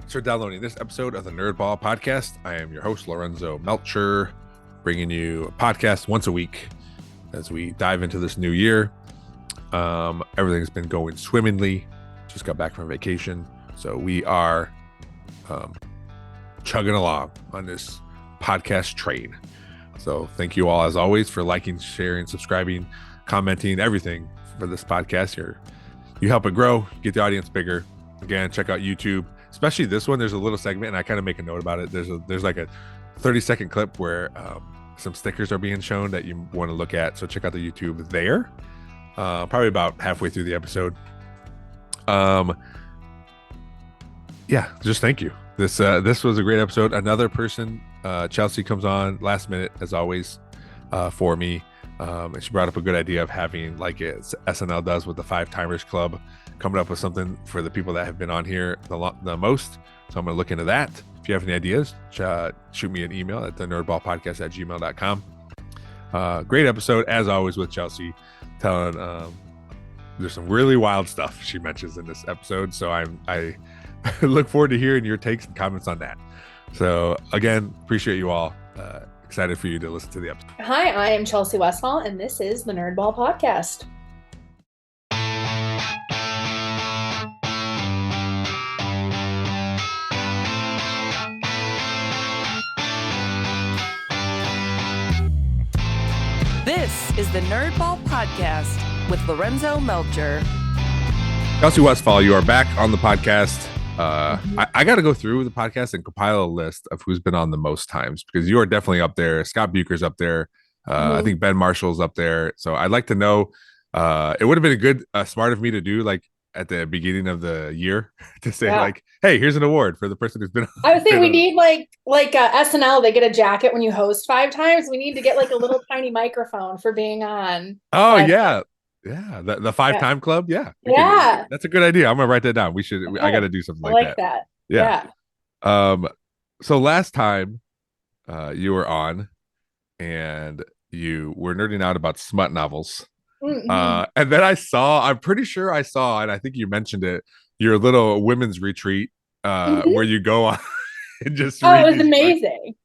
Thanks for downloading this episode of the Nerdball Podcast. I am your host, Lorenzo Melcher, bringing you a podcast once a week as we dive into this new year. Everything's been going swimmingly. Just got back from vacation. So we are chugging along on this podcast train. So thank you all, as always, for liking, sharing, subscribing, commenting, everything for this podcast here. You help it grow, get the audience bigger. Again, check out YouTube. Especially this one, there's a little segment, and I kind of make a note about it. There's like a 30-second clip where some stickers are being shown that you want to look at. So check out the YouTube there. Probably about halfway through the episode. Yeah, just thank you. This was a great episode. Another person, Chelsea, comes on last minute as always for me. And she brought up a good idea of having, like SNL does with the 5-Timers Club, coming up with something for the people that have been on here the most. So I'm going to look into that. If you have any ideas, shoot me an email at thenerdballpodcast@gmail.com. Great episode, as always, with Chelsea, telling there's some really wild stuff she mentions in this episode. So I look forward to hearing your takes and comments on that. So again, appreciate you all. Excited for you to listen to the episode. Hi, I am Chelsea Westfall, and this is the Nerdball Podcast. This is the Nerdball Podcast with Lorenzo Melcher. Chelsea Westfall, you are back on the podcast. I got to go through the podcast and compile a list of who's been on the most times, because you are definitely up there. Scott Bucher's up there. I think Ben Marshall's up there. So I'd like to know, it would have been smart of me to do like at the beginning of the year to say like, hey, here's an award for the person who's been. I would say we need like SNL, they get a jacket when you host 5 times. We need to get like a little tiny microphone for being on. Oh, yeah. Yeah, the 5-time club. Yeah, that's a good idea. I'm gonna write that down. We should. I got to do something like that. Yeah. So last time, you were on, and you were nerding out about smut novels. And then I'm pretty sure I saw, and I think you mentioned it, your little women's retreat, where you go on and just. Oh, it was amazing.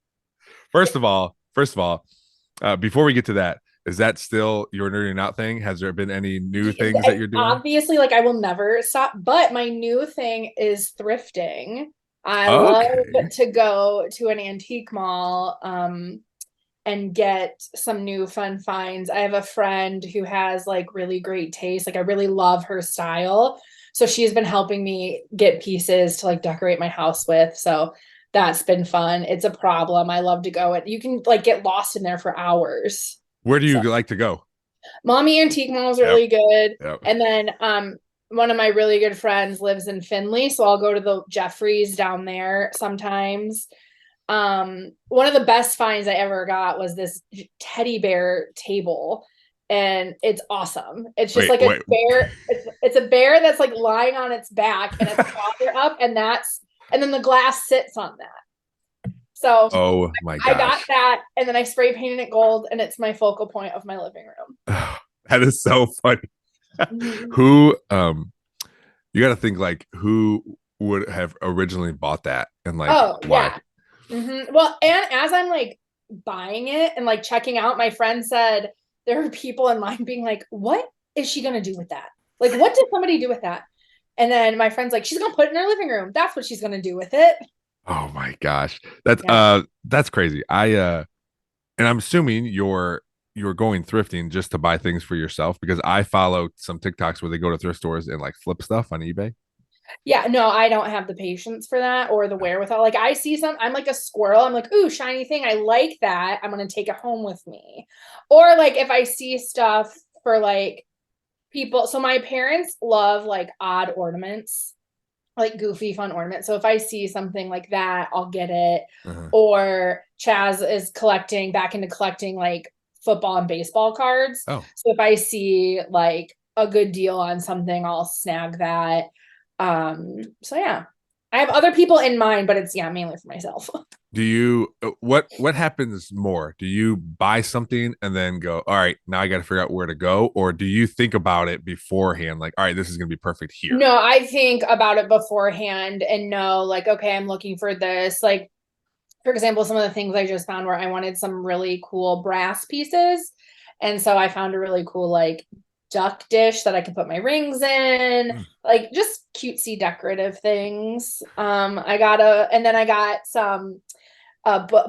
First of all, before we get to that. Is that still your nerding out thing? Has there been any new things that you're doing? Obviously, like I will never stop. But my new thing is thrifting. I love to go to an antique mall and get some new fun finds. I have a friend who has like really great taste. Like I really love her style. So she's been helping me get pieces to like decorate my house with. So that's been fun. It's a problem. I love to go. You can like get lost in there for hours. Where do you like to go? Mommy Antique Mall is really good. And then one of my really good friends lives in Findlay, so I'll go to the Jeffries down there sometimes. One of the best finds I ever got was this teddy bear table, and it's awesome. It's just a bear. It's a bear that's like lying on its back and its paws up, and then the glass sits on that. So oh my gosh. I got that, and then I spray painted it gold, and it's my focal point of my living room. That is so funny. Who you got to think like who would have originally bought that, and like why? Well, and as I'm like buying it and like checking out, my friend said there were people in line being like, what is she gonna do with that? Like, what did somebody do with that? And then my friend's like, she's gonna put it in her living room. That's what she's gonna do with it. Oh my gosh. That's crazy. And I'm assuming you're going thrifting just to buy things for yourself, because I follow some TikToks where they go to thrift stores and like flip stuff on eBay. Yeah, no, I don't have the patience for that or the wherewithal. Like I see I'm like a squirrel. I'm like, ooh, shiny thing. I like that. I'm going to take it home with me. Or like if I see stuff for like people. So my parents love like odd ornaments, like goofy fun ornaments. So if I see something like that, I'll get it. Or Chaz is back into collecting like football and baseball cards. So if I see like a good deal on something, I'll snag that. So yeah, I have other people in mind, but it's mainly for myself. Do you what happens more? Do you buy something and then go, all right, now I got to figure out where to go, or do you think about it beforehand, like, all right, this is going to be perfect here? No, I think about it beforehand and know, like, okay, I'm looking for this. Like, for example, some of the things I just found where I wanted some really cool brass pieces. And so I found a really cool, like, duck dish that I could put my rings in, like just cutesy decorative things. And then I got some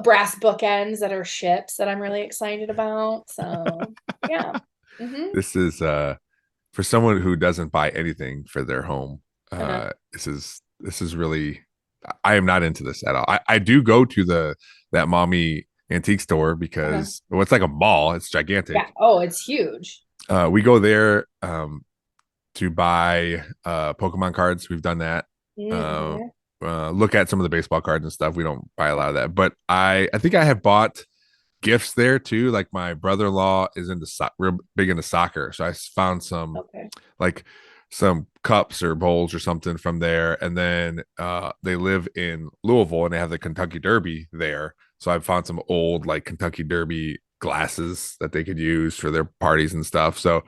brass bookends that are ships that I'm really excited about. So yeah. This is for someone who doesn't buy anything for their home. Uh-huh. This is really, I am not into this at all. I do go to that mommy antique store Uh-huh. because well, it's like a mall. It's gigantic. Yeah. Oh, it's huge. We go there to buy Pokemon cards. We've done that. Uh, Mm-hmm. Look at some of the baseball cards and stuff. We don't buy a lot of that, but I think I have bought gifts there too. Like my brother-in-law is real big into soccer, so I found some Okay. like some cups or bowls or something from there. And then they live in Louisville and they have the Kentucky Derby there, so I found some old like Kentucky Derby glasses that they could use for their parties and stuff. So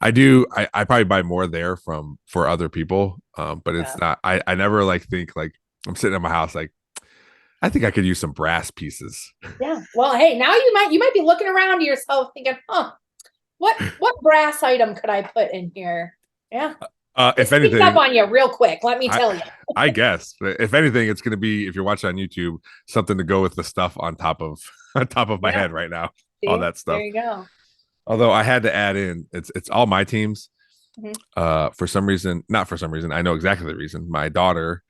I probably buy more there from for other people, but it's Yeah. not, I never like think like I'm sitting in my house like I think I could use some brass pieces. Yeah. Well, hey, now you might be looking around to yourself thinking, huh, what brass item could I put in here? Yeah. It If sneaks up anything, on you real quick, let me I tell you. I guess if anything, it's going to be, if you're watching on YouTube, something to go with the stuff on top of on top of my Yeah. head right now, all See, that there stuff. you go. Although I had to add in, it's all my teams. Mhm. For some reason, not for some reason, I know exactly the reason. My daughter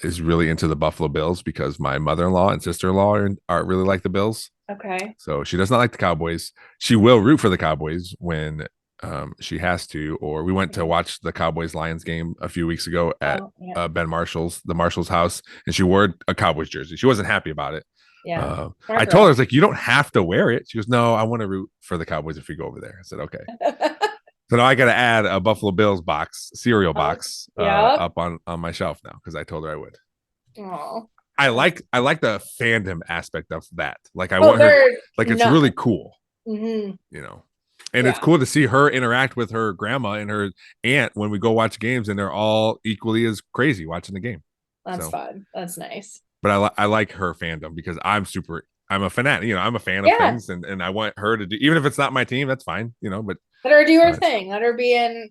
is really into the Buffalo Bills because my mother-in-law and sister-in-law are really like the Bills. Okay. So she does not like the Cowboys. She will root for the Cowboys when she has to. Or we went to Mhm. watch the Cowboys Lions game a few weeks ago at Oh, yeah. the Marshall's house, and she wore a Cowboys jersey. She wasn't happy about it. Yeah. I Smart told her, I girl. was like, you don't have to wear it. She goes, no, I want to root for the Cowboys if we go over there. I said, okay. So now I got to add a Buffalo Bills cereal box, Yep. up on my shelf now because I told her I would. Oh. I like the fandom aspect of that. Like I Oh, want her, they're like it's nuts. really cool, Hmm. you know. And it's Yeah. cool to see her interact with her grandma and her aunt when we go watch games, and they're all equally as crazy watching the game. That's So, fun. That's nice. but I like her fandom because I'm a fanatic. I'm a fan of Yeah. things, and I want her to do, even if it's not my team, that's fine. But Let her do her uh, thing. Let her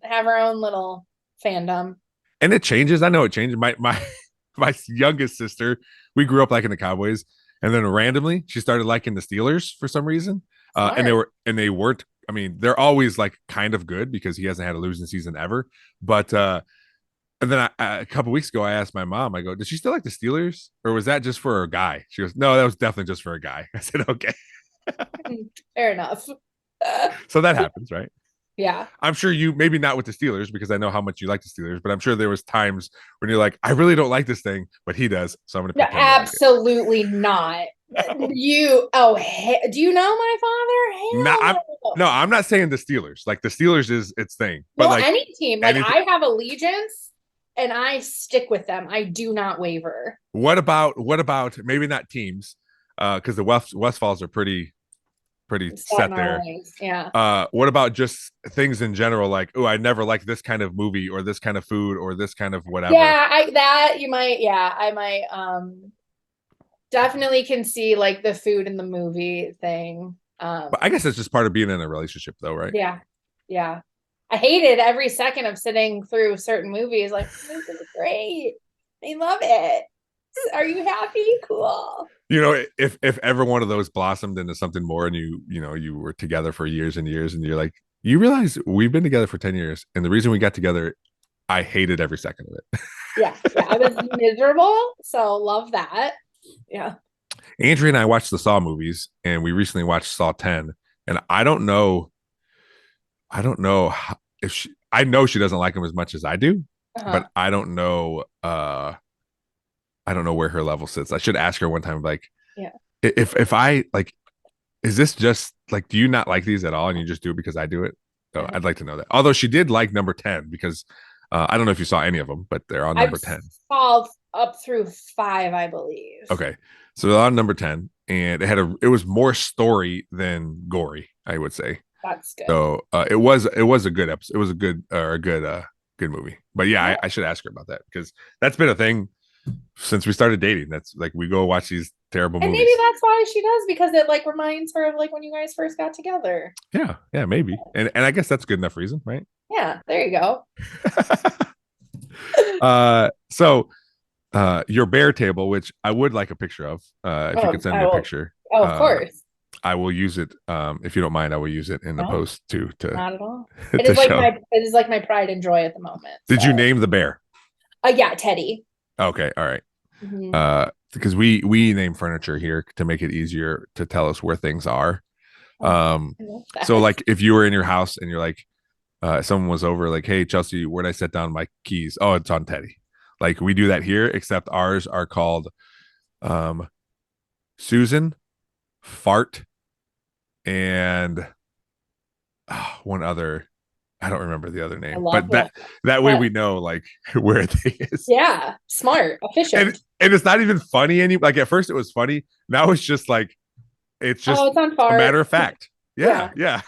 have her own little fandom. and it changes. I know it changes. My my youngest sister, we grew up liking the Cowboys, and then randomly she started liking the Steelers for some reason. And Smart. they weren't. I mean, they're always like kind of good because he hasn't had a losing season ever. But and then a couple weeks ago, I asked my mom. I go, "Did she still like the Steelers, or was that just for a guy?" She goes, "No, that was definitely just for a guy." I said, "Okay." Fair enough. So that happens, right? Yeah. I'm sure you, maybe not with the Steelers because I know how much you like the Steelers, but I'm sure there was times when you're like, I really don't like this thing, but he does, so I'm going to No, pretend to like absolutely not. it. Do you know my father? No, Hell no. no, I'm not saying the Steelers. Like the Steelers is its thing, but Well, like any team. Like anything. I have allegiance and I stick with them. I do not waver. What about maybe not teams, because the Westfalls are pretty Set in set our there. ways. Yeah. What about just things in general? Like, oh, I never like this kind of movie or this kind of food or this kind of whatever. Yeah, I might definitely can see like the food in the movie thing. But I guess it's just part of being in a relationship, though, right? Yeah. Yeah. I hated every second of sitting through certain movies. Like, this is great. I love it. Are you happy? Cool. If ever one of those blossomed into something more, and you were together for years and years, and you're like, you realize we've been together for 10 years, and the reason we got together, I hated every second of it. Yeah. Yeah. I was miserable. So love that. Yeah. Andrea and I watched the Saw movies, and we recently watched Saw 10, and I don't know if I know she doesn't like them as much as I do, Uh-huh. but I don't know where her level sits. I should ask her one time, like, Yeah. if I like, is this just like, do you not like these at all, and you just do it because I do it? So Uh-huh. I'd like to know that. Although she did like number 10 because I don't know if you saw any of them, but they're on I number 10. saw up through 5, I believe. Okay. So they're on number 10, and it was more story than gory, I would say. That's good. So it was a good episode. It was a good movie. But yeah, Yeah. I should ask her about that, because that's been a thing since we started dating. That's like, we go watch these terrible And movies. maybe that's why she does, because it like reminds her of like when you guys first got together. Yeah, maybe. And I guess that's a good enough reason, right? Yeah, there you go. So your bear table, which I would like a picture of, if you could send me a picture. Oh, of course. I will use it. If you don't mind, I will use it in the post too. Not at all. To It is like show. it is like my pride and joy at the moment. Did you name the bear? Yeah, Teddy. Okay, all right. Mm-hmm. Because we name furniture here to make it easier to tell us where things are. So like, if you were in your house and you're like, someone was over, like, hey Chelsea, where'd I set down my keys? Oh, it's on Teddy. Like, we do that here, except ours are called Susan, Fart, and one other. I don't remember the other name, but that way we know like where it is. Yeah, smart, efficient. And it's not even funny any. Like, at first it was funny. Now it's just like, it's just it's on Fart. a matter of fact. Yeah.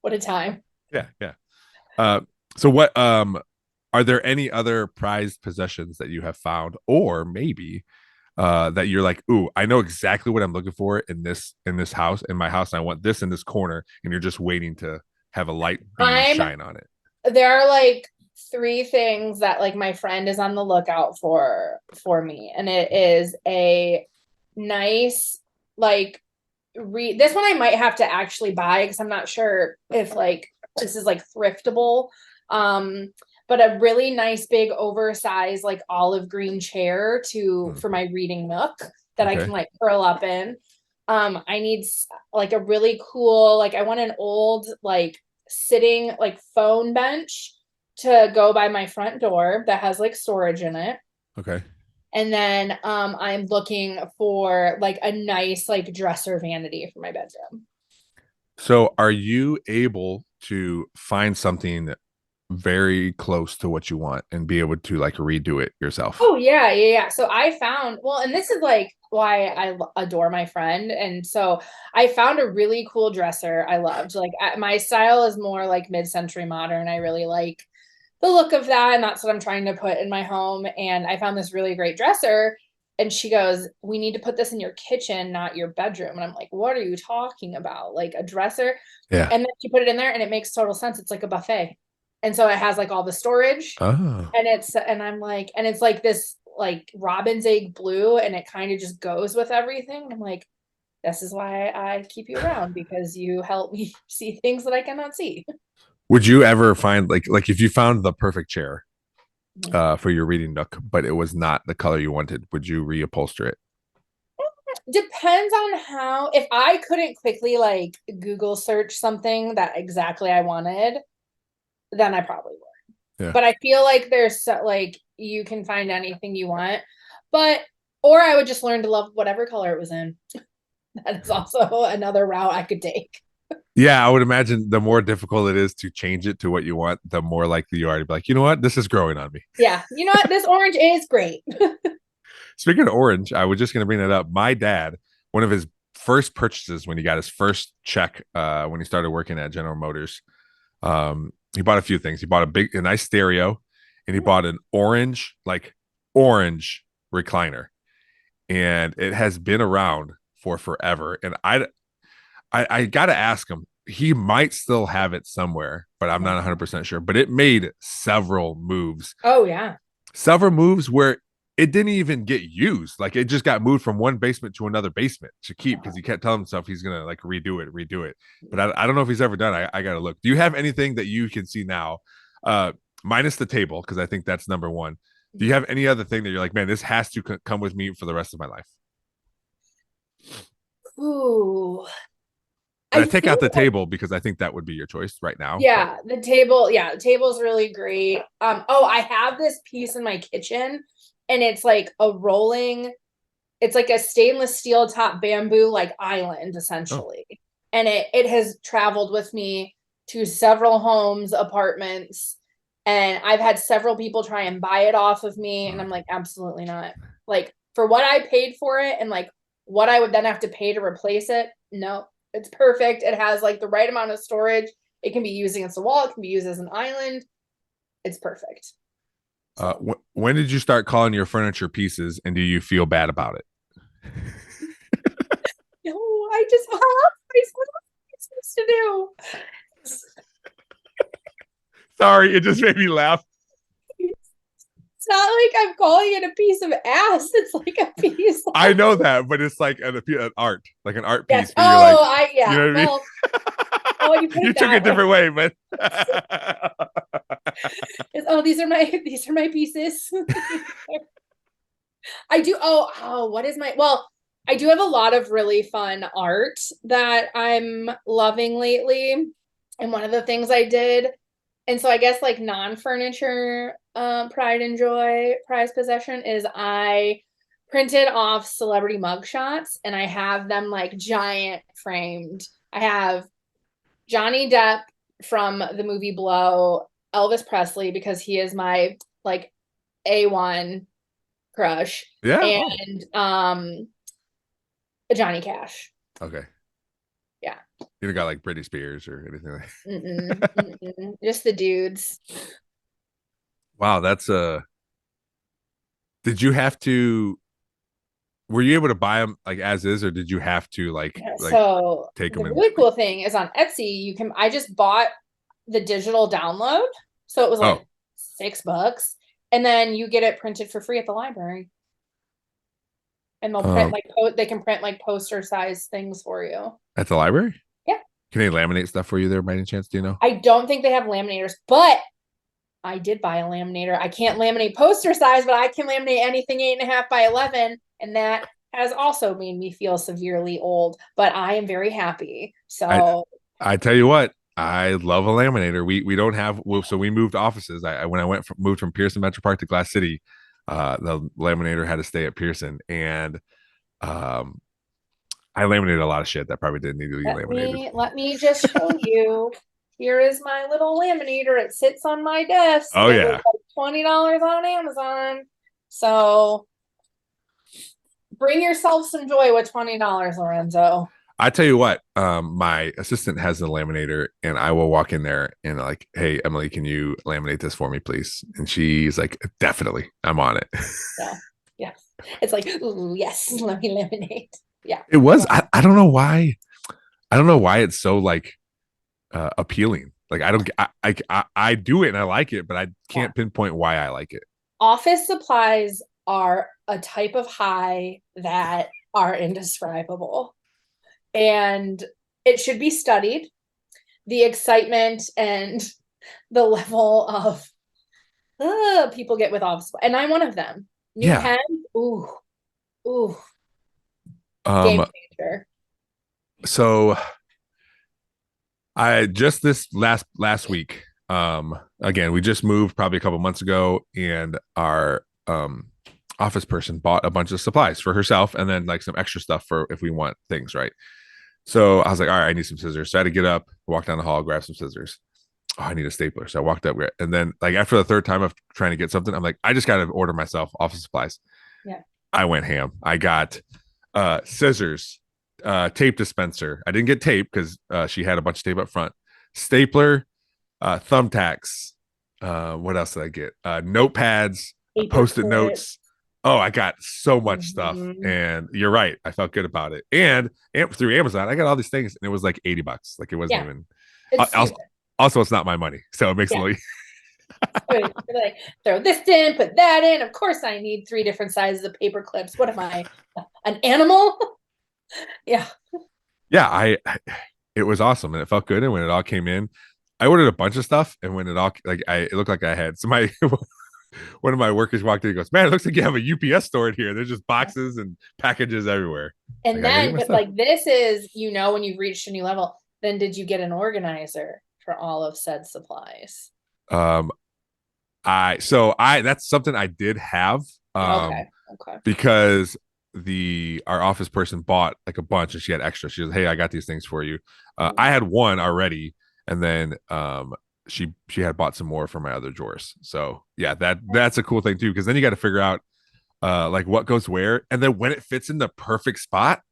What a time. Yeah. So what are there any other prized possessions that you have found, or maybe that you're like, ooh, I know exactly what I'm looking for in this house, in my house, and I want this in this corner, and you're just waiting to have a light beam shine on it? There are like 3 things that like my friend is on the lookout for me, and it is a nice like this one I might have to actually buy, because I'm not sure if like this is like thriftable, but a really nice big oversized like olive green chair for my reading nook that I can like curl up in. I need like a really cool, like I want an old like sitting like phone bench to go by my front door that has like storage in it. Okay. And then I'm looking for like a nice like dresser vanity for my bedroom. So are you able to find something very close to what you want and be able to like redo it yourself? Oh yeah. So I found, well, and this is like why I adore my friend. And so I found a really cool dresser I loved. Like my style is more like mid-century modern. I really like the look of that, and that's what I'm trying to put in my home. And I found this really great dresser, and she goes, we need to put this in your kitchen, not your bedroom. And I'm like, what are you talking about? Like a dresser? Yeah. And then she put it in there, and it makes total sense. It's like a buffet. And so it has like all the storage, and I'm like, and it's like this like robin's egg blue, and it kind of just goes with everything. I'm like, this is why I keep you around, because you help me see things that I cannot see. Would you ever find like if you found the perfect chair for your reading nook, but it was not the color you wanted, would you reupholster it? Depends on how. If I couldn't quickly like Google search something that exactly I wanted, then I probably would. Yeah. But I feel like there's like you can find anything you want, or I would just learn to love whatever color it was in. That is also another route I could take. Yeah, I would imagine the more difficult it is to change it to what you want, the more likely you are to be like, you know what, this is growing on me. Yeah, you know what, this orange is great. Speaking of orange, I was just going to bring that up. My dad, one of his first purchases when he got his first check, when he started working at General Motors, he bought a few things. He bought a nice stereo, and he bought an orange recliner, and it has been around for forever. And I got to ask him. He might still have it somewhere, but I'm not 100% sure. But it made several moves. Oh, yeah. Several moves where it didn't even get used. Like, it just got moved from one basement to another basement to keep, because he kept telling himself he's going to like redo it. But I don't know if he's ever done. I got to look. Do you have anything that you can see now, minus the table? Because I think that's number one. Do you have any other thing that you're like, man, this has to come with me for the rest of my life? Ooh. And I take out the table because I think that would be your choice right now. Yeah, the table. Yeah, the table's really great. I have this piece in my kitchen, and it's like it's like a stainless steel top bamboo like island essentially. Oh. And it has traveled with me to several homes, apartments, And I've had several people try and buy it off of me, and I'm like, absolutely not. Like, for what I paid for it and like what I would then have to pay to replace it, no, it's perfect. It has like the right amount of storage. It can be used against a wall. It can be used as an island. It's perfect. When did you start calling your furniture pieces, and do you feel bad about it? No, I just have. What am I supposed to do? Sorry, it just made me laugh. It's not like I'm calling it a piece of ass. It's like a piece. I know that, but it's like an art, like an art piece. Yes. Where you're like, Yeah. You know what I mean? Well, oh, you put You it took it a different way, but these are my pieces. I do. What is my? Well, I do have a lot of really fun art that I'm loving lately, and one of the things I did, and so I guess like non-furniture, pride and joy, prized possession is I printed off celebrity mugshots, and I have them like giant framed. I have Johnny Depp from the movie Blow, Elvis Presley, because he is my like A1 crush, yeah. and Johnny Cash. Okay. Yeah. You got like Britney Spears or anything like Just the dudes. Wow, that's did you have to were you able to buy them like as is, or did you have to like so take them the in? really cool thing is on Etsy, I just bought the digital download. So it was like $6. And then you get it printed for free at the library. And they'll print they can print like poster size things for you. At the library? Yeah. Can they laminate stuff for you there by any chance? Do you know? I don't think they have laminators, but I did buy a laminator. I can't laminate poster size, but I can laminate anything 8.5 by 11. And that has also made me feel severely old, but I am very happy. So I tell you what, I love a laminator. We don't have, so we moved offices. When I moved from Pearson Metro Park to Glass City, the laminator had to stay at Pearson, and I laminated a lot of shit that probably didn't need to be laminated. Let me just show you. Here is my little laminator. It sits on my desk. Oh, yeah. Like $20 on Amazon. So bring yourself some joy with $20, Lorenzo. I tell you what, my assistant has a laminator, and I will walk in there and like, hey, Emily, can you laminate this for me, please? And she's like, definitely, I'm on it. Yeah. Yes. It's like, ooh, yes, let me laminate. Yeah. It was. I don't know why. I don't know why it's so like appealing. Like I do it and I like it, but I can't pinpoint why I like it. Office supplies are a type of high that are indescribable, and it should be studied. The excitement and the level of people get with office, and I'm one of them. New pen, ooh, game changer. So I just this last week, again, we just moved probably a couple months ago, and our office person bought a bunch of supplies for herself and then like some extra stuff for if we want things, right? So I was like, all right, I need some scissors. So I had to get up, walk down the hall, grab some scissors. Oh, I need a stapler. So I walked up, and then like after the third time of trying to get something, I'm like, I just got to order myself office supplies. Yeah. I went ham. I got scissors, tape dispenser. I didn't get tape because she had a bunch of tape up front. Stapler, thumbtacks. What else did I get? Notepads, post-it notes. Oh, I got so much stuff. And you're right. I felt good about it. And through Amazon, I got all these things, and it was like $80. Like it wasn't even. Also, it's not my money, so it makes it like throw this in, put that in. Of course, I need 3 different sizes of paper clips. What am I, an animal? Yeah. It was awesome, and it felt good. And when it all came in, I ordered a bunch of stuff, and when it all it looked like I had one of my workers walked in and goes, man, it looks like you have a UPS store in here. There's just boxes and packages everywhere. And then, but like this is, when you've reached a new level, then did you get an organizer for all of said supplies? That's something I did have. Okay. Because our office person bought like a bunch, and she had extra. She was, hey, I got these things for you. I had one already, and then she had bought some more for my other drawers. So yeah, that's a cool thing too, because then you got to figure out like what goes where, and then when it fits in the perfect spot.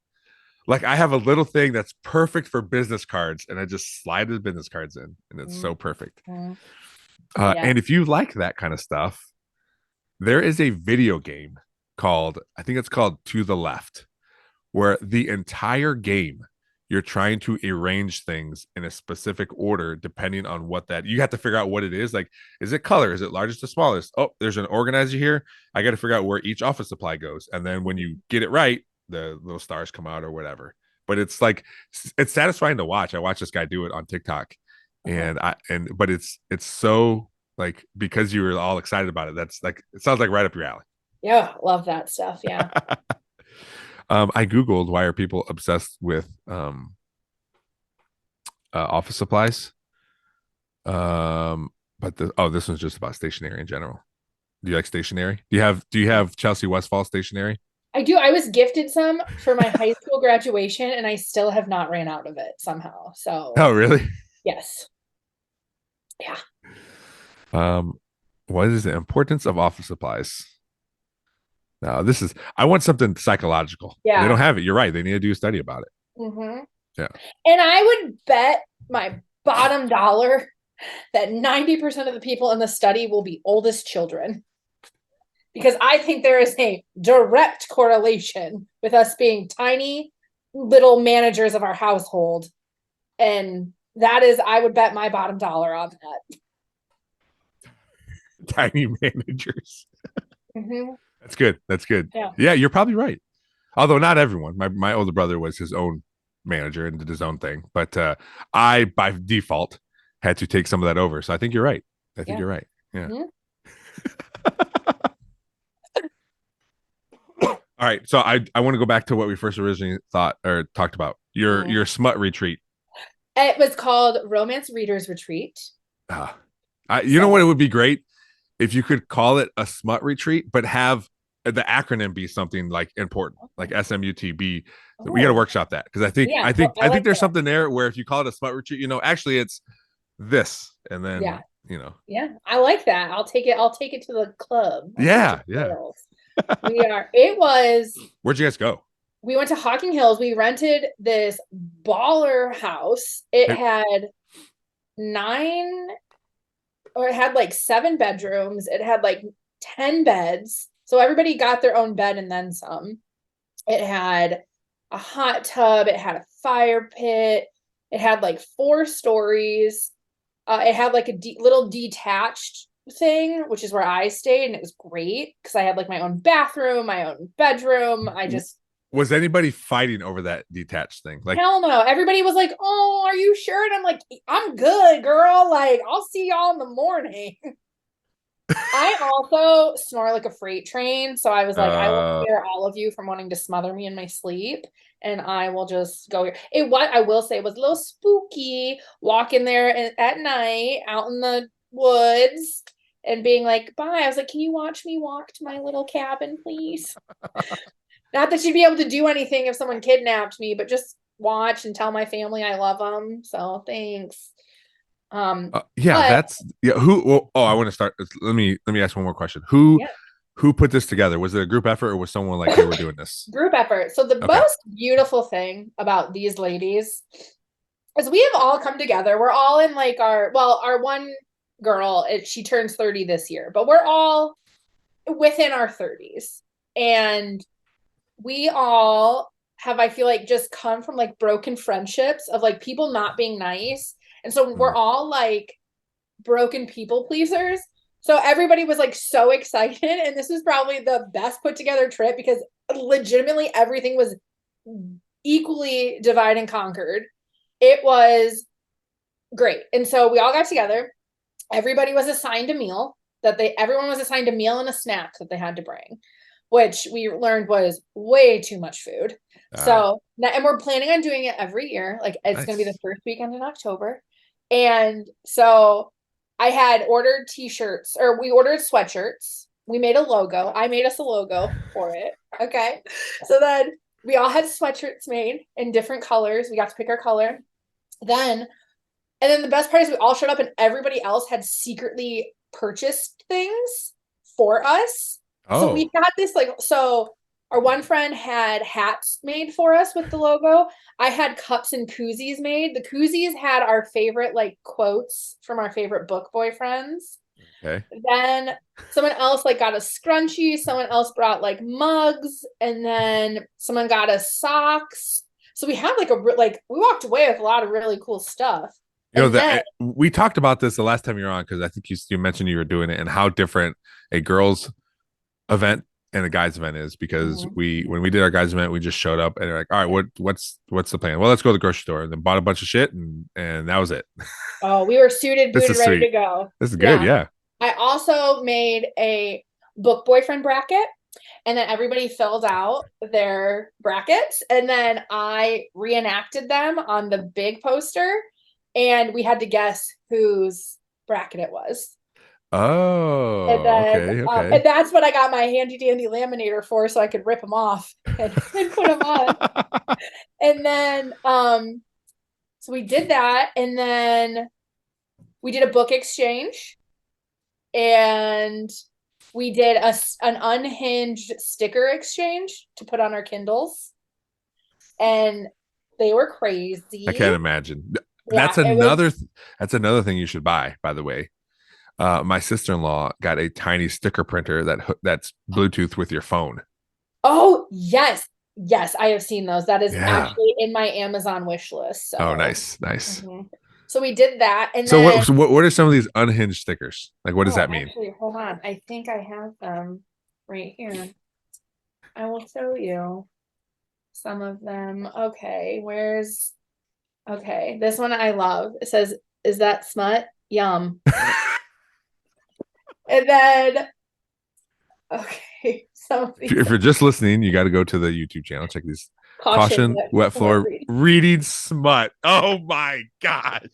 Like I have a little thing that's perfect for business cards, and I just slide the business cards in, and it's so perfect. Yeah. And if you like that kind of stuff, there is a video game called, I think it's called To the Left, where the entire game you're trying to arrange things in a specific order depending on what that you have to figure out what it is. Like, is it color? Is it largest to smallest? Oh, there's an organizer here. I got to figure out where each office supply goes. And then when you get it right, the little stars come out or whatever. But it's like it's satisfying to watch. I watch this guy do it on TikTok. But it's so like because you were all excited about it, that's like it sounds like right up your alley. Yeah, love that stuff. Yeah. I googled why are people obsessed with office supplies. But this one's just about stationery in general. Do you like stationery? Do you have Chelsea Westfall stationery? I do. I was gifted some for my high school graduation, and I still have not ran out of it somehow. So Oh, really? yes. Yeah. What is the importance of office supplies? Now, I want something psychological. Yeah. They don't have it. You're right. They need to do a study about it. Yeah. And I would bet my bottom dollar that 90% of the people in the study will be oldest children. Because I think there is a direct correlation with us being tiny little managers of our household. And that is, I would bet my bottom dollar on that. Tiny managers. That's good. That's good. Yeah, you're probably right. Although not everyone. My older brother was his own manager and did his own thing. But I, by default, had to take some of that over. So I think you're right. I think you're right. Yeah. All right. So I want to go back to what we first originally thought or talked about. Your smut retreat. It was called Romance Readers Retreat. You know what? It would be great if you could call it a smut retreat, but have the acronym be something like important, like SMUTB. We got to workshop that because I think there's something there where if you call it a smut retreat, actually it's this, and then Yeah, I like that. I'll take it to the club. Yeah. It was. Where'd you guys go? We went to Hocking Hills. We rented this baller house. It had like 7 bedrooms. It had like 10 beds. So everybody got their own bed and then some. It had a hot tub. It had a fire pit. It had like 4 stories. It had like a little detached thing, which is where I stayed, and it was great because I had like my own bathroom, my own bedroom. Was anybody fighting over that detached thing? Like, hell no. Everybody was like, "Oh, are you sure?" And I'm like, "I'm good, girl. Like, I'll see y'all in the morning." I also snore like a freight train, so I was like, I will scare all of you from wanting to smother me in my sleep, and I will just go here. I will say, it was a little spooky walking there at night out in the woods and being like, "Bye." I was like, "Can you watch me walk to my little cabin, please?" Not that you'd be able to do anything if someone kidnapped me, but just watch and tell my family I love them. So thanks. Who I want to start. Let me ask one more question. Who put this together? Was it a group effort or was someone like, "Hey, we're doing this"? Group effort. So the most beautiful thing about these ladies is we have all come together. We're all in like our one girl, she turns 30 this year, but we're all within our 30s. And we all have, I feel like, just come from like broken friendships of like people not being nice. And so we're all like broken people pleasers. So everybody was like so excited. And this was probably the best put together trip because legitimately everything was equally divide and conquered. It was great. And so we all got together. Everybody was assigned a meal everyone was assigned a meal and a snack that they had to bring, which we learned was way too much food. And we're planning on doing it every year. Like it's going to be the first weekend in October. And so I had ordered t-shirts, or we ordered sweatshirts. We made a logo. I made us a logo for it. Okay. So then we all had sweatshirts made in different colors. We got to pick our color. Then And then the best part is we all showed up and everybody else had secretly purchased things for us. So we got this so our one friend had hats made for us with the logo. I had cups and koozies made. The koozies had our favorite like quotes from our favorite book boyfriends. Okay. Then someone else like got a scrunchie. Someone else brought like mugs, and then someone got us socks. So we had like we walked away with a lot of really cool stuff. You know, we talked about this the last time you were on, because I think you mentioned you were doing it and how different a girls' event and a guys' event is. Because when we did our guys' event, we just showed up and they're like, all right, what's the plan? Well, let's go to the grocery store, and then bought a bunch of shit, and that was it. Oh, we were suited, booted, ready to go. This is good, yeah. I also made a book boyfriend bracket, and then everybody filled out their brackets, and then I reenacted them on the big poster, and we had to guess whose bracket it was. Oh, and then, okay. And that's what I got my handy dandy laminator for, so I could rip them off and put them on. And then, so we did that, and then we did a book exchange, and we did an unhinged sticker exchange to put on our Kindles, and they were crazy. I can't imagine. That's another thing you should buy, by the way. My sister-in-law got a tiny sticker printer that's Bluetooth with your phone. Oh, yes, I have seen those. That is actually in my Amazon wish list. So. Oh, nice. So we did that, and so then what are some of these unhinged stickers? Like, what does that mean? Actually, hold on. I think I have them right here. I will show you some of them. Okay, this one I love. It says, "Is that smut? Yum." And then, okay, if you're just listening, you got to go to the YouTube channel. Check these. Caution wet floor reading smut. Oh my gosh.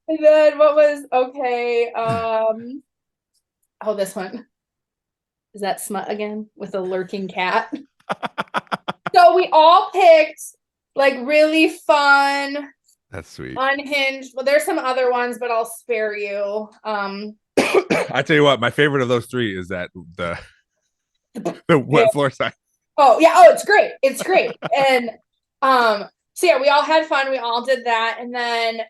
And then what was this one. Is that smut again with a lurking cat? So we all picked like really fun. That's sweet. Unhinged. Well, there's some other ones, but I'll spare you. I tell you what, my favorite of those three is that the wet floor sign. Oh yeah. Oh, it's great. It's great. And so yeah, we all had fun. We all did that. And then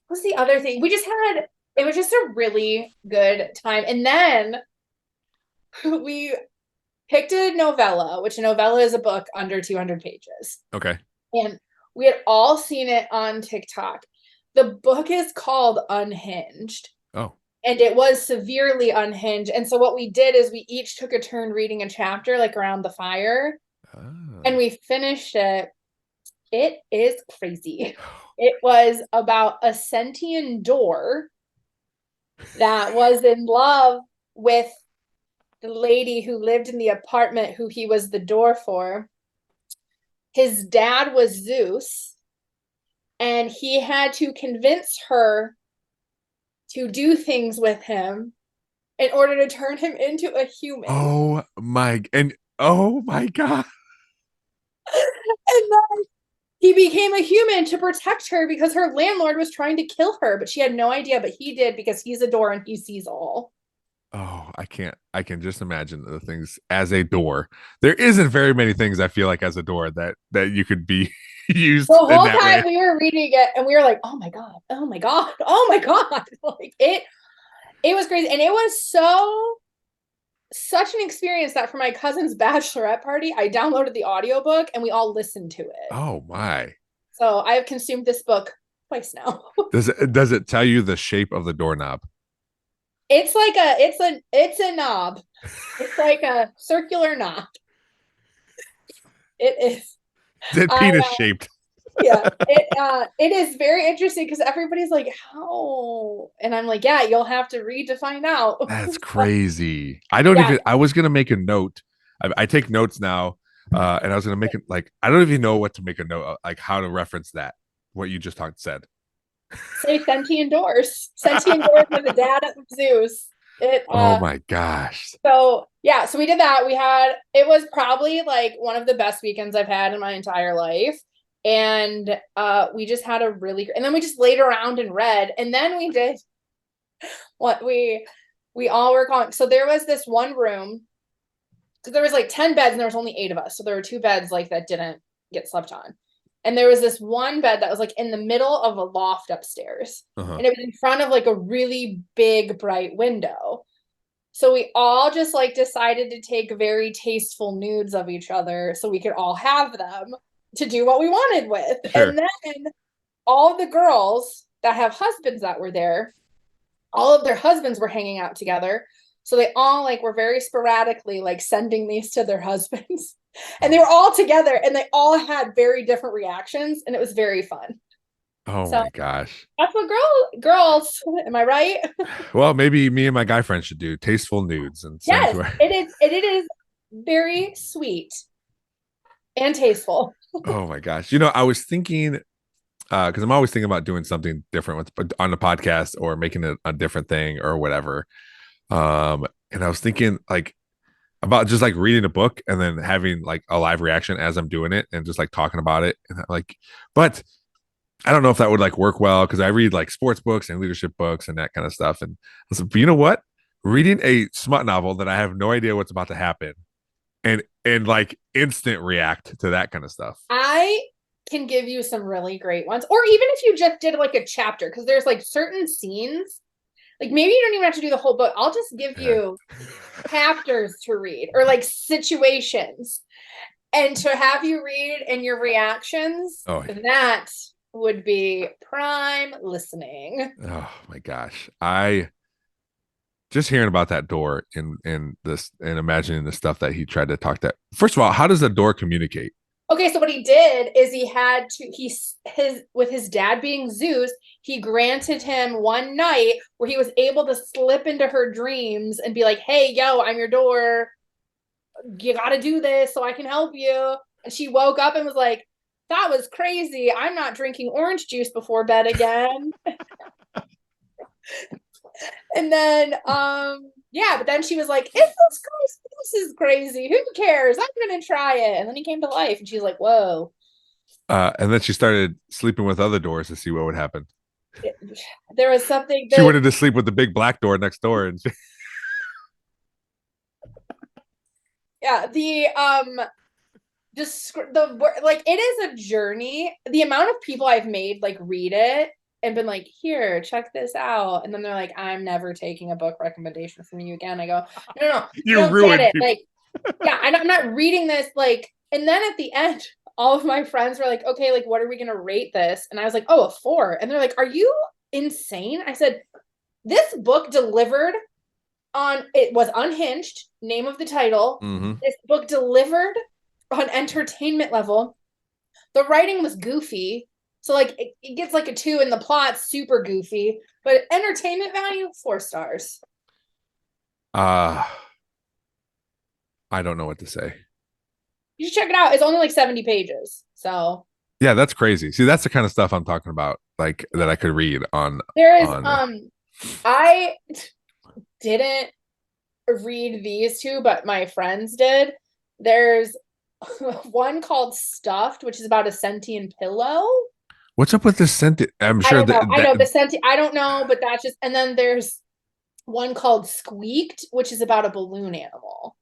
what's the other thing? It was just a really good time. And then we picked a novella, which a novella is a book under 200 pages. Okay. And we had all seen it on TikTok. The book is called Unhinged. Oh. And it was severely unhinged. And so what we did is we each took a turn reading a chapter, like around the fire. Oh. And we finished it. It is crazy. It was about a sentient door that was in love with the lady who lived in the apartment who he was the door for. His dad was Zeus, and he had to convince her to do things with him in order to turn him into a human. Oh my God. And then he became a human to protect her because her landlord was trying to kill her, but she had no idea, but he did because he's a door and he sees all. Oh, I can just imagine the things as a door. There isn't very many things I feel like as a door that you could be used. The whole time we were reading it and we were like, oh my God. Like it was crazy. And it was such an experience that for my cousin's bachelorette party, I downloaded the audiobook and we all listened to it. Oh my. So I have consumed this book twice now. Does it tell you the shape of the doorknob? It's like it's a knob. It's like a circular knob. It is. It's penis shaped. Yeah. It is very interesting because everybody's like, how? And I'm like, yeah, you'll have to read to find out. That's crazy. I was gonna make a note. I take notes now. And I was gonna make it like I don't even know what to make a note of, like how to reference that, what you just said. Say sentient doors. Sentient doors with the dad of Zeus. Oh my gosh. So yeah, so we did that. It was probably like one of the best weekends I've had in my entire life. And we just had a really and then we just laid around and read, and then we did what we all were calling. So there was this one room, because there was like 10 beds and there was only 8 of us, so there were 2 beds like that didn't get slept on, and there was this one bed that was like in the middle of a loft upstairs, and it was in front of like a really big bright window. So we all just like decided to take very tasteful nudes of each other so we could all have them to do what we wanted with. Sure. And then all the girls that have husbands that were there, all of their husbands were hanging out together. So they all like were very sporadically like sending these to their husbands. And they were all together and they all had very different reactions, and it was very fun. Oh So my gosh. that's what girls, am I right? Well, maybe me and my guy friend should do tasteful nudes and send Yes, to her. it is very sweet and tasteful. Oh my gosh. I was thinking, because I'm always thinking about doing something different on the podcast or making it a different thing or whatever. And I was thinking like about just like reading a book and then having like a live reaction as I'm doing it and just like talking about it. And like, but I don't know if that would like work well, because I read like sports books and leadership books and that kind of stuff. And I said, but you know what? Reading a smut novel that I have no idea what's about to happen and like instant react to that kind of stuff. I can give you some really great ones. Or even if you just did like a chapter, because there's like certain scenes, like maybe you don't even have to do the whole book. I'll just give you chapters to read, or like situations, and to have you read and your reactions. That would be prime listening. Oh my gosh. I just hearing about that door in this and imagining the stuff that he tried to talk to. First of all, how does the door communicate? Okay, so what he did is with his dad being Zeus, he granted him one night where he was able to slip into her dreams and be like, hey, yo, I'm your door. You got to do this so I can help you. And she woke up and was like, that was crazy. I'm not drinking orange juice before bed again. And then, but then she was like, this is crazy. Who cares? I'm going to try it. And then he came to life and she's like, whoa. And then she started sleeping with other doors to see what would happen. There was something she wanted to sleep with the big black door next door. And like, it is a journey. The amount of people I've made like read it and been like, here, check this out. And then they're like, I'm never taking a book recommendation from you again. I go, no, you don't ruined get it. People. Like, yeah, I'm not reading this. Like, and then at the end, all of my friends were like, okay, like, what are we going to rate this? And I was like, oh, a 4. And they're like, are you insane? I said, this book delivered on, it was Unhinged, name of the title. Mm-hmm. This book delivered on entertainment level. The writing was goofy. So like it gets like a 2, and the plot's super goofy, but entertainment value, 4 stars. I don't know what to say. You should check it out. It's only like 70 pages. So yeah, that's crazy. See, that's the kind of stuff I'm talking about, like that I could read on. I didn't read these 2, but my friends did. There's one called Stuffed, which is about a sentient pillow. What's up with this sentient? I'm sure I know the sentient. I don't know, but that's just. And then there's one called Squeaked, which is about a balloon animal.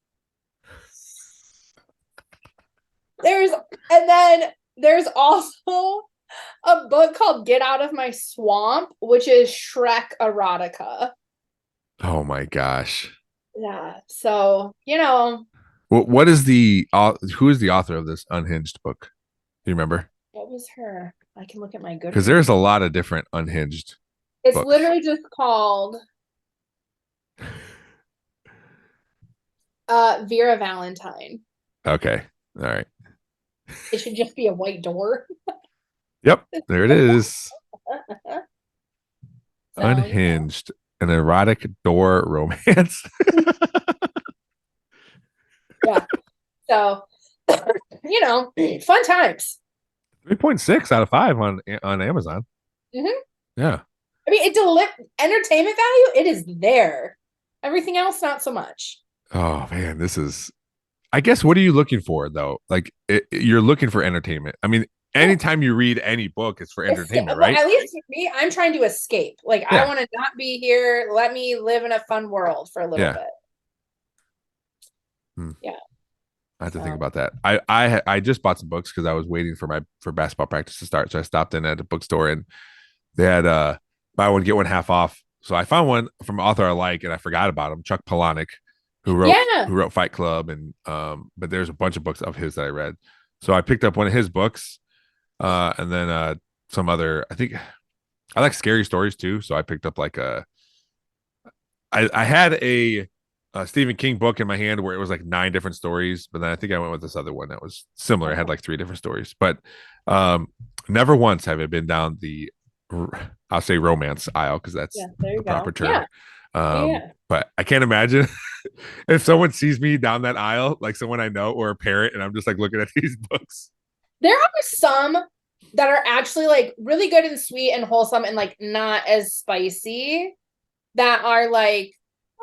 There's also a book called Get Out of My Swamp, which is Shrek erotica. Oh my gosh. Yeah. So, what is who is the author of this Unhinged book? Do you remember? What was her? I can look at my good. Because there's a lot of different Unhinged. It's books. literally just called Vera Valentine. Okay. All right. It should just be a white door. Yep. There it is. So, Unhinged, an erotic door romance. Yeah. So, fun times. 3.6 out of 5 on Amazon. Mm-hmm. Yeah. I mean, it entertainment value. It is there. Everything else, not so much. Oh man, I guess, what are you looking for though? Like you're looking for entertainment. I mean, anytime you read any book, it's for entertainment, right? At least for me, I'm trying to escape. Like, I Yeah. want to not be here. Let me live in a fun world for a little Yeah. bit. Hmm. Yeah. I have to think So, about that. I just bought some books because I was waiting for basketball practice to start. So I stopped in at a bookstore and they had buy one get one half off. So I found one from an author I like and I forgot about him, Chuck Palahniuk, yeah. who wrote Fight Club and but there's a bunch of books of his that I read. So I picked up one of his books and then some other I think I like scary stories too. So I picked up like I had a Stephen King book in my hand where it was like 9 different stories, but then I think I went with this other one that was similar. It had like 3 different stories, but um, never once have I been down the I'll say romance aisle because that's Yeah. There the you proper go. term. Yeah. But I can't imagine if someone sees me down that aisle, like someone I know or a parent, and I'm just like looking at these books. There are some that are actually like really good and sweet and wholesome and like not as spicy that are like,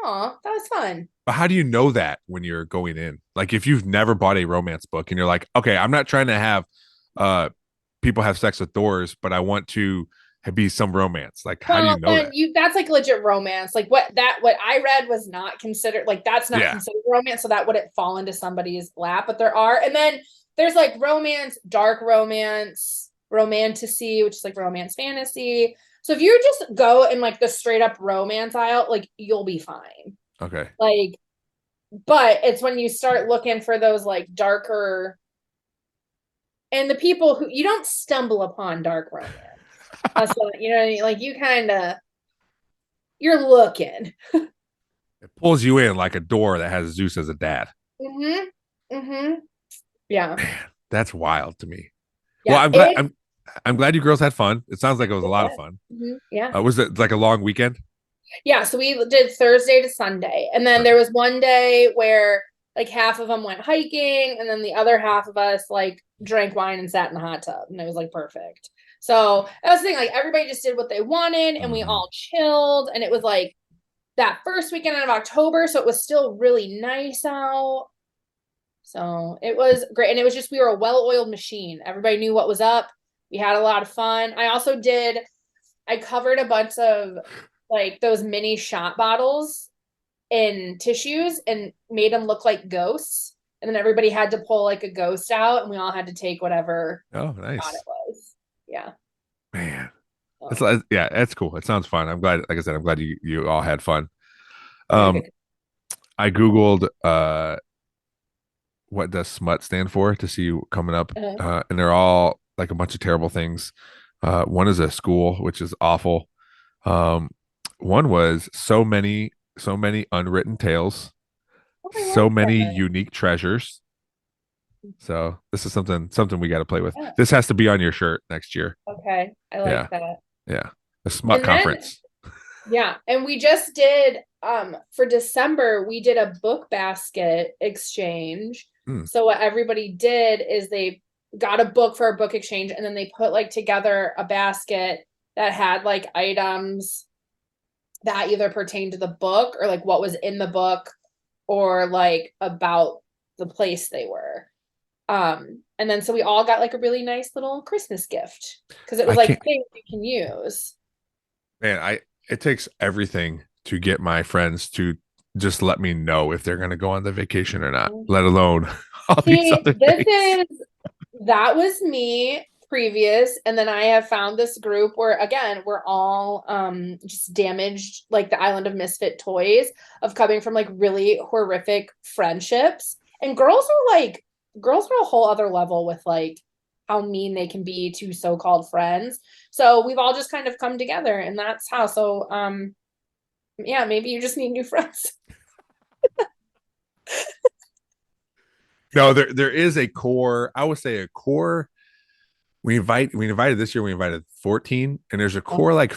oh, that was fun. But how do you know that when you're going in? Like if you've never bought a romance book and you're like, okay, I'm not trying to have people have sex with doors, but I want to be some romance. Like how do you Well, know then that? that's like legit romance. Like what I read was not considered like that's not Yeah. considered romance, so that wouldn't fall into somebody's lap. But there are, and then there's like romance, dark romance, romantasy, which is like romance fantasy. So if you just go in like the straight up romance aisle, like you'll be fine. Okay. Like, but it's when you start looking for those like darker and the people who you don't stumble upon dark romance. That's what, you know, like you kind of you're looking. It pulls you in like a door that has Zeus as a dad. Mm-hmm. Mm-hmm. Yeah. Man, that's wild to me. Well, Yeah. It I'm glad you girls had fun. It sounds like it was a lot of fun. yeah. Was it like a long weekend? Yeah. So we did Thursday to Sunday. And then there Okay. was one day where like half of them went hiking, and then the other half of us like drank wine and sat in the hot tub. And it was like perfect. So that was the thing, like everybody just did what they wanted and we Mm-hmm. all chilled. And it was like that first weekend of October. So it was still really nice out. So it was great. And it was just, we were a well oiled machine. Everybody knew what was up. We had a lot of fun. I covered a bunch of like those mini shot bottles in tissues and made them look like ghosts. And then everybody had to pull like a ghost out and we all had to take whatever Oh, shot it nice. was. Yeah. Man. It's So, like yeah, that's cool. It sounds fun. I'm glad, like I said, I'm glad you all had fun. yeah, Um, good. I Googled what does smut stand for to see coming up, Uh-huh. and they're all like a bunch of terrible things. One is a school, which is awful. Um, one was so many unwritten tales, Oh, I so like many that. unique treasures. So this is something we got to play with. Yeah. This has to be on your shirt next year. Okay. I Yeah, like that. yeah. A smut And then conference. yeah, and we just did for December we did a book basket exchange. Hmm. So what everybody did is they got a book for a book exchange and then they put like together a basket that had like items that either pertained to the book or like what was in the book or like about the place they were. And then so we all got like a really nice little Christmas gift because it was I like can't, things you can use. man. I It takes everything to get my friends to just let me know if they're going to go on the vacation or not, let alone all these See, other things. that was me previous, and then I have found this group where again we're all just damaged like the island of misfit toys of coming from like really horrific friendships. And girls are a whole other level with like how mean they can be to so-called friends. So we've all just kind of come together and that's how. So yeah, maybe you just need new friends. No, there is a core. I would say a core. We invited this year. We invited 14, and there's a core like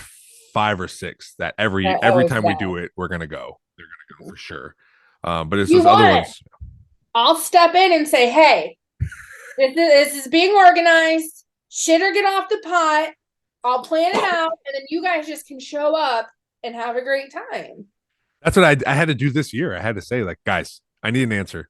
5 or 6 that They're every always time we do down. it, we're gonna go. They're gonna go for sure. But it's You those other want? ones. I'll step in and say, hey, this is being organized. Shit or get off the pot. I'll plan it out, and then you guys just can show up and have a great time. That's what I had to do this year. I had to say, like, guys, I need an answer.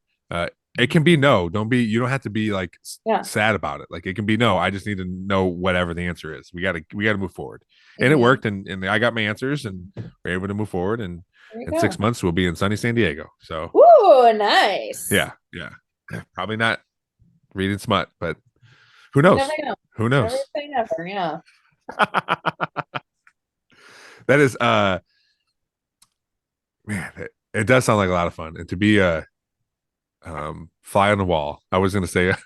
it can be no. You don't have to be like Yeah. sad about it. Like it can be no. I just need to know whatever the answer is. We gotta move forward. And it Mhm. worked, and I got my answers, and we're able to move forward. And There you in go. 6 months, we'll be in sunny San Diego. So Ooh, nice. yeah, probably not reading smut, but who You never knows? know. Who Never knows? say never. Yeah. That is man, it does sound like a lot of fun. And to be a fly on the wall. I was gonna say a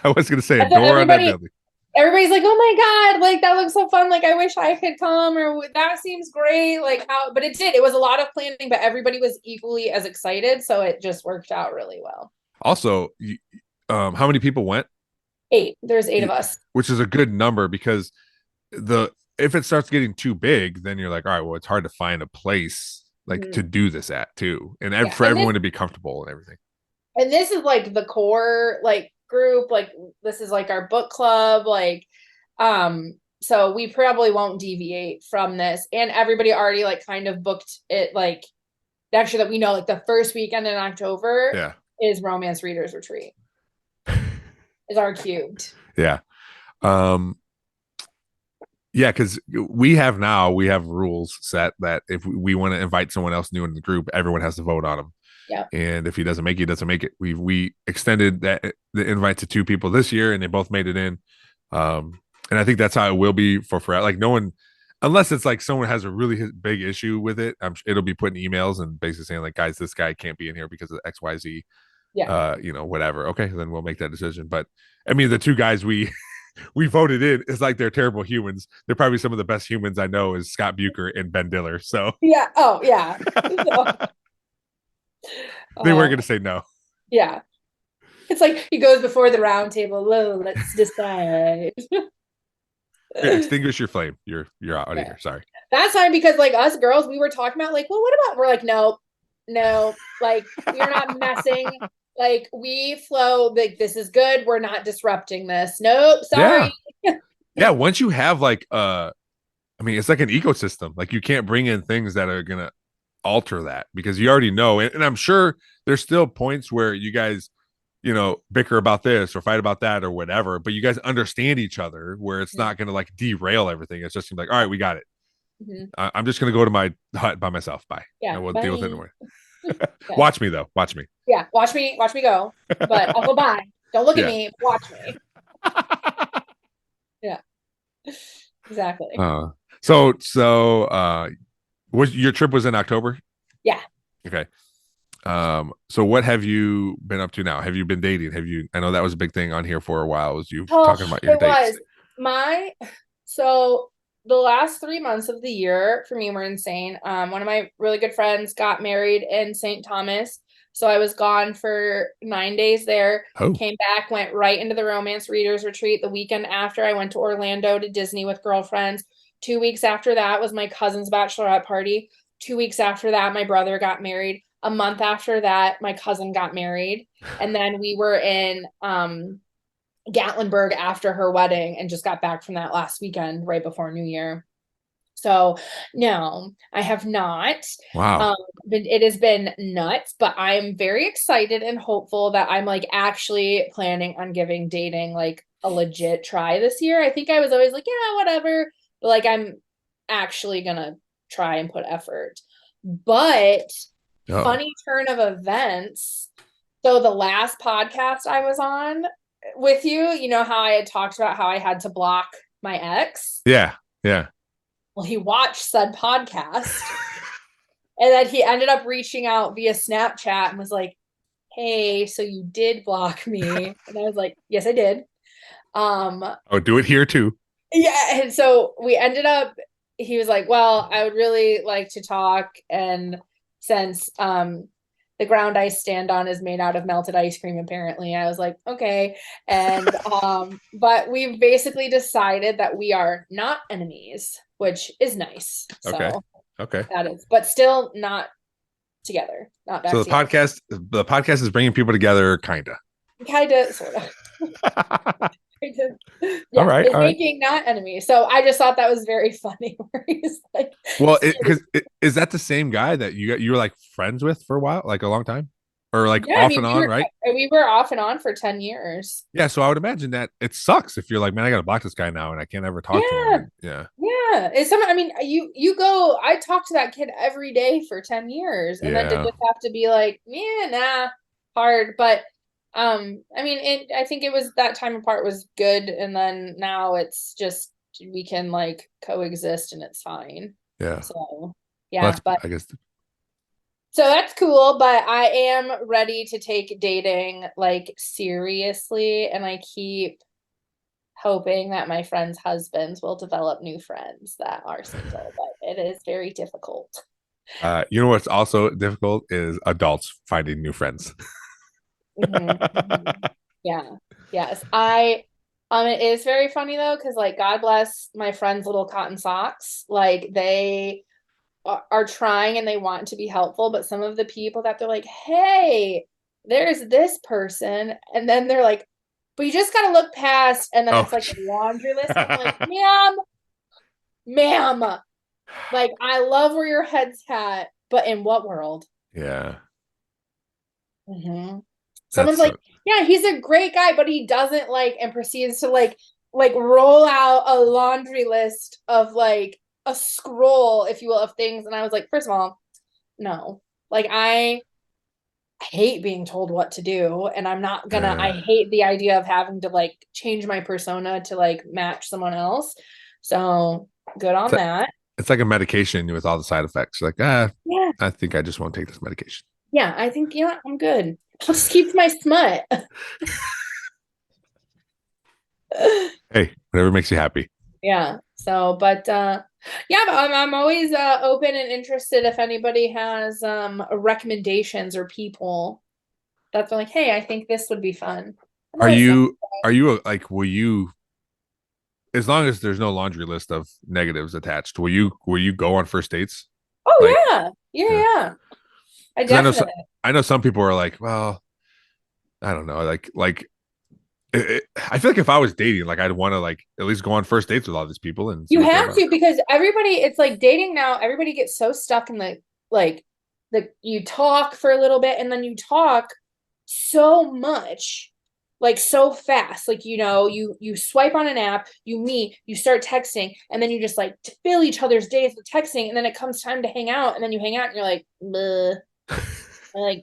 I thought door on that building. everybody's like, oh my God, like that looks so fun. Like, I wish I could come, or that seems great. Like, how, but it was a lot of planning, but everybody was equally as excited. So it just worked out really well. Also, how many people went? 8. There's 8 of us. Which is a good number because if it starts getting too big, then you're like, all right, well, it's hard to find a place like to do this at too, and Yeah. for everyone to be comfortable and everything. And this is like the core like group, like this is like our book club, like so we probably won't deviate from this. And everybody already like kind of booked it, like actually that we know, like the first weekend in October Yeah. is Romance Readers Retreat. Is our cubed. Yeah. Yeah, because we have rules set that if we want to invite someone else new in the group, everyone has to vote on them. Yeah. And if he doesn't make it, he doesn't make it. We extended the invite to 2 people this year, and they both made it in. And I think that's how it will be for forever. Like no one, unless it's like someone has a really big issue with it, it'll be put in emails and basically saying like, guys, this guy can't be in here because of XYZ. Yeah. Whatever. Okay, then we'll make that decision. But I mean, the 2 guys we voted in, it's like they're terrible humans. They're probably some of the best humans I know is Scott Bucher and Ben Diller. So yeah. Oh, yeah. they weren't going to say no. Yeah. It's like he goes before the round table. Whoa, let's decide. Extinguish your flame. You're out of here. Sorry. That's fine, because like us girls, we were talking about like, well, what about, we're like, no, like we're not messing. Like we flow, like this is good. We're not disrupting this. Nope, sorry. Yeah. Once you have like I mean, it's like an ecosystem. Like you can't bring in things that are gonna alter that because you already know. And I'm sure there's still points where you guys, bicker about this or fight about that or whatever, but you guys understand each other where it's not gonna like derail everything. It's just like, all right, we got it. I'm just gonna go to my hut by myself. Bye. Yeah. And we'll bye. deal with it anyway. Yeah. Watch me though. Watch me. Yeah. Watch me go. But I'll go by. Don't look at me. Watch me. Yeah. Exactly. Your trip was in October? Yeah. Okay. So what have you been up to now? Have you been dating? I know that was a big thing on here for a while, was you talking about your dates. So the last 3 months of the year for me were insane. One of my really good friends got married in St. Thomas. So I was gone for 9 days there, came back, went right into the Romance Readers Retreat. The weekend after, I went to Orlando to Disney with girlfriends. 2 weeks after that was my cousin's bachelorette party. 2 weeks after that, my brother got married. A month after that, my cousin got married. And then we were in Gatlinburg after her wedding and just got back from that last weekend right before New Year. So no, I have not. Wow. It has been nuts, but I'm very excited and hopeful that I'm like actually planning on giving dating like a legit try this year. I think I was always like, yeah, whatever. But like I'm actually gonna try and put effort. But funny turn of events. So the last podcast I was on with you, you know how I had talked about how I had to block my ex? Yeah. Well, he watched said podcast and then he ended up reaching out via Snapchat and was like, hey, so you did block me. And I was like, yes, I did. Do it here too. Yeah. And so we ended up, he was like, well, I would really like to talk. And since the ground I stand on is made out of melted ice cream, apparently. I was like, okay. And but we've basically decided that we are not enemies, which is nice. Okay. So okay. That is, but still not together. Not back so the podcast is bringing people together, kinda. Sort of. Yeah, all right. making not enemies. So I just thought that was very funny. Where he's like, well, because is that the same guy that you were like friends with for a while, like a long time? or like Yeah, I off mean, and on, right? we were off and on for 10 years. Yeah. So I would imagine that it sucks if you're like, man, I got to block this guy now and I can't ever talk to him. Yeah. And yeah. Yeah. It's some, I mean, you go, I talk to that kid every day for 10 years and then to Yeah. just have to be like, yeah, nah, hard. But I mean, I think it was that time apart was good. And then now it's just we can like coexist and it's fine. Yeah. So Well, yeah, but I guess. so that's cool, but I am ready to take dating like seriously, and I keep hoping that my friends' husbands will develop new friends that are single, but it is very difficult. You know what's also difficult is adults finding new friends. Mhm. Yeah. Yes. It is very funny though, because like God bless my friends' little cotton socks. Like they are trying and they want to be helpful, but some of the people that they're like, hey, there's this person, and then they're like, but you just gotta look past, and then Oh, it's like a laundry list. I'm like, ma'am, like I love where your head's at, but in what world? yeah. Mm-hmm. That's Someone's like, yeah, he's a great guy, but he doesn't like, and proceeds to like roll out a laundry list of like a scroll, if you will, of things. And I was like, first of all, no, like I hate being told what to do, and I'm not gonna, I hate the idea of having to like change my persona to like match someone else. So good on that. it's like a medication with all the side effects. Like, Yeah. I think I just won't take this medication. Yeah. I think, you know what? I'm good. I'll just keep my smut. Hey, whatever makes you happy. Yeah. So, but yeah, but I'm always open and interested if anybody has recommendations or people that's like, hey, I think this would be fun. I'm Are listening. you are you like will you, as long as there's no laundry list of negatives attached, will you go on first dates? Like, Oh yeah. Yeah, yeah. yeah. I Because definitely. I know some people are like, well, I don't know, like I feel like if I was dating, like I'd want to like at least go on first dates with all these people and see You what they're have about. to, because everybody, it's like dating now, everybody gets so stuck in the like you talk for a little bit and then you talk so much, like so fast, like you swipe on an app, you meet, you start texting, and then you just like fill each other's days with texting, and then it comes time to hang out, and then you hang out and you're like, bleh. Like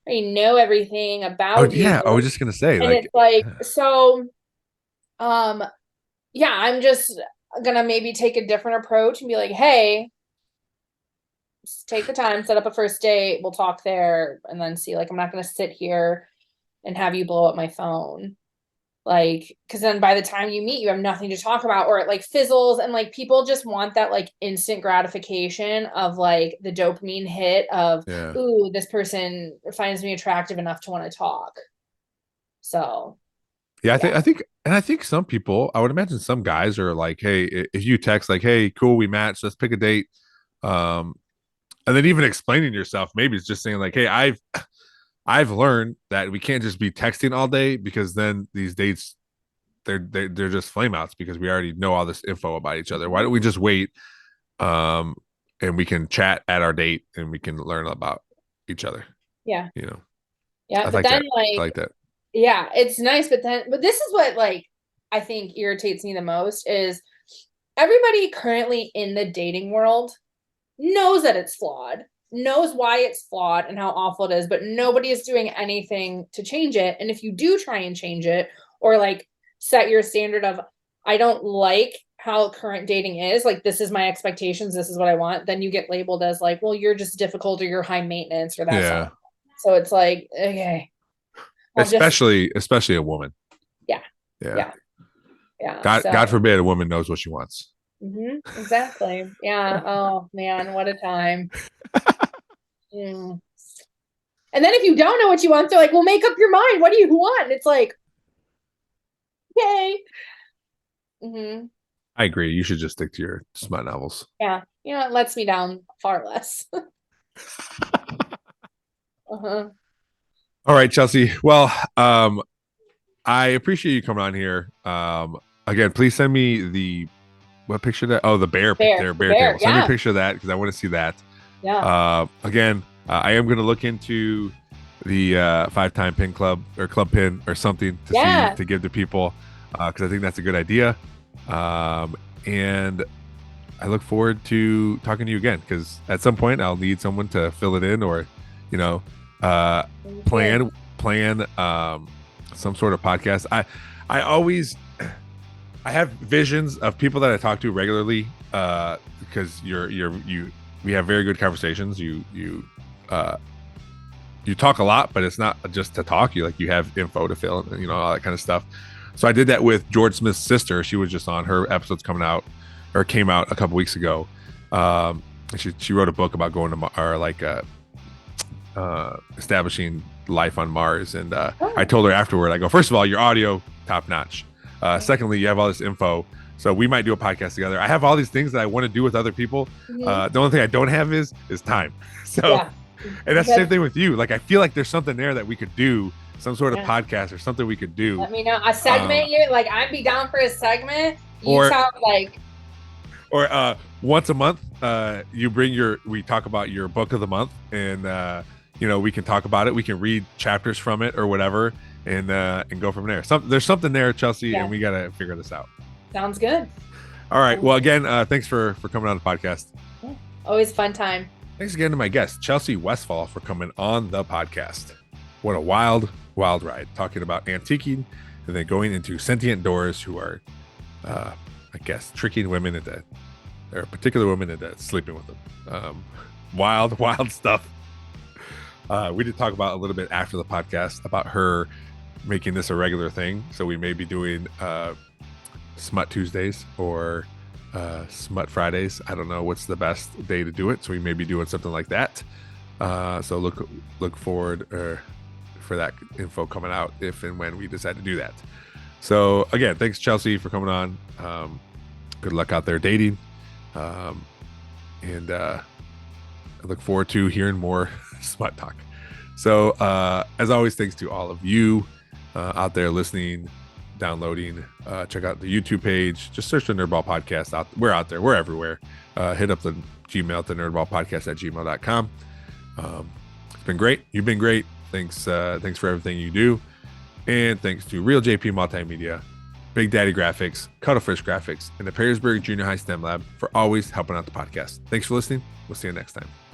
I already know everything Oh about you. yeah, I was just gonna say And like, it's like, so um yeah, I'm just gonna maybe take a different approach and be like, hey, just take the time, set up a first date, we'll talk there, and then see. Like, I'm not gonna sit here and have you blow up my phone. Like, because then by the time you meet, you have nothing to talk about, or it like fizzles, and like people just want that like instant gratification of like the dopamine hit of, yeah, ooh, this person finds me attractive enough to want to talk. So yeah. yeah. I think some people, I would imagine some guys are like, hey, if you text like, hey, cool, we matched, let's pick a date, um, and then even explaining yourself, maybe it's just saying like, hey, I've learned that we can't just be texting all day, because then these dates, they're just flameouts because we already know all this info about each other. Why don't we just wait, um, and we can chat at our date and we can learn about each other. Yeah. You know, Yeah. I But like then that. I like, like that. yeah, it's nice, but this is what like I think irritates me the most is everybody currently in the dating world knows that it's flawed, knows why it's flawed and how awful it is, but nobody is doing anything to change it. And if you do try and change it, or like set your standard of, I don't like how current dating is, like this is my expectations, this is what I want, then you get labeled as like, well, you're just difficult, or you're high maintenance, or that's Yeah, all. So it's like, okay, I'll just, especially a woman. yeah, Yeah, yeah, yeah. God So forbid a woman knows what she wants. exactly. Yeah. Oh man, what a time. Mm. And then if you don't know what you want, they're like, well, make up your mind. What do you want? And it's like, okay. Hmm. I agree. You should just stick to your smut novels. Yeah. You know, it lets me down far less. Uh-huh. All right, Chelsea. Well, I appreciate you coming on here. Again, please send me the what picture that? Oh, the bear Bear. table. Send me a Yeah. picture of that because I want to see that. Yeah. Again, I am going to look into the 5-time pin club or club pin or something to see to give to people, because I think that's a good idea. And I look forward to talking to you again, because at some point I'll need someone to fill it in, or plan some sort of podcast. I have visions of people that I talk to regularly, because we have very good conversations. You talk a lot, but it's not just to talk. You have info to fill, and all that kind of stuff. So I did that with George Smith's sister. She was just on, her episode's came out a couple weeks ago. And she wrote a book about going to establishing life on Mars. And I told her afterward, I go, first of all, your audio top notch. Secondly, you have all this info, so we might do a podcast together. I have all these things that I want to do with other people. The only thing I don't have is time. So, and that's the same thing with you. I feel like there's something there that we could do, some sort of podcast or something we could do. Let me know a segment. I'd be down for a segment. Or once a month, we talk about your book of the month, and we can talk about it. We can read chapters from it or whatever, and go from there. There's something there, Chelsea, and we gotta figure this out. Sounds good. All right. Well, again, thanks for coming on the podcast. Always fun time. Thanks again to my guest, Chelsea Westfall, for coming on the podcast. What a wild ride, talking about antiquing and then going into sentient doors who are, I guess, tricking women into, or particular women into sleeping with them. Wild stuff. We did talk about a little bit after the podcast about her making this a regular thing. So we may be doing Smut Tuesdays or Smut Fridays. I don't know what's the best day to do it. So we may be doing something like that. So look forward for that info coming out if and when we decide to do that. So again, thanks, Chelsea, for coming on. Good luck out there dating. And I look forward to hearing more smut talk. So as always, thanks to all of you out there listening, downloading. Check out the YouTube page. Just search the Nerdball Podcast. We're out there. We're everywhere. Hit up the Gmail, the nerdballpodcast@gmail.com. It's been great. You've been great. Thanks for everything you do. And thanks to Real JP Multimedia, Big Daddy Graphics, Cuttlefish Graphics, and the Perrysburg Junior High STEM Lab for always helping out the podcast. Thanks for listening. We'll see you next time.